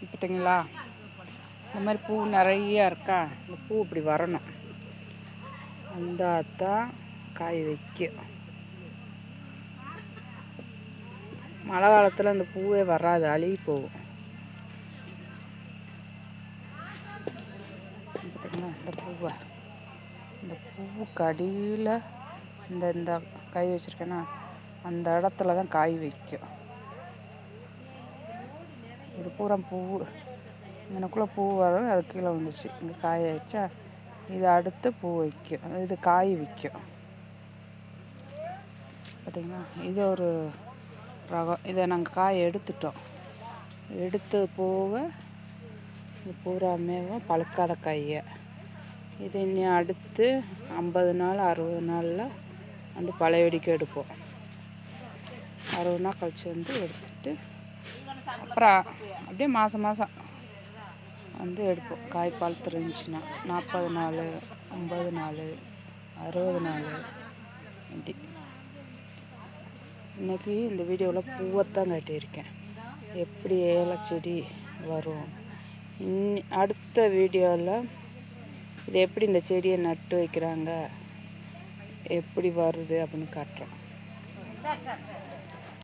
பார்த்தீங்களா? இந்த மாதிரி பூ நிறையா இருக்கா. இந்த பூ இப்படி வரணும், வந்தால் தான் காய் வைக்கும். மழை காலத்தில் இந்த பூவே வராது, அழுகி போகும். பார்த்தீங்களா இந்த பூவுக்கு அடியில் இந்த கை வச்சுருக்கேன்னா அந்த இடத்துல தான் காய் வைக்கும். இது பூரா பூ, எனக்குள்ளே பூ வரும், அது கீழே வந்துச்சு. இங்கே காய வச்சா இது அடுத்து பூ வைக்கும், இது காய் வைக்கும். பார்த்திங்களா? இது ஒரு ரகம். இதை நாங்கள் காய் எடுத்துட்டோம். எடுத்து போக இது பூராமே பழுக்காத காயை. இது இன்னும் அடுத்து 50 நாள் 60 நாளில் வந்து பழையபடிக்கு எடுப்போம். 60 நாள் கழிச்சு வந்து எடுத்துட்டு அப்புறம் அப்படியே மாதம் வந்து எடுப்போம். காய் பழுத்து இருந்துச்சுன்னா 40 நாள் 50 நாள் 60 நாள் இப்படி. இன்றைக்கி இந்த வீடியோவில் பூவைத்தான் காட்டியிருக்கேன், எப்படி ஏலச்செடி வரும். அடுத்த வீடியோவில் இது எப்படி இந்த செடியை நட்டு வைக்கிறாங்க, எப்படி வருது அப்படின்னு காட்டுறோம்.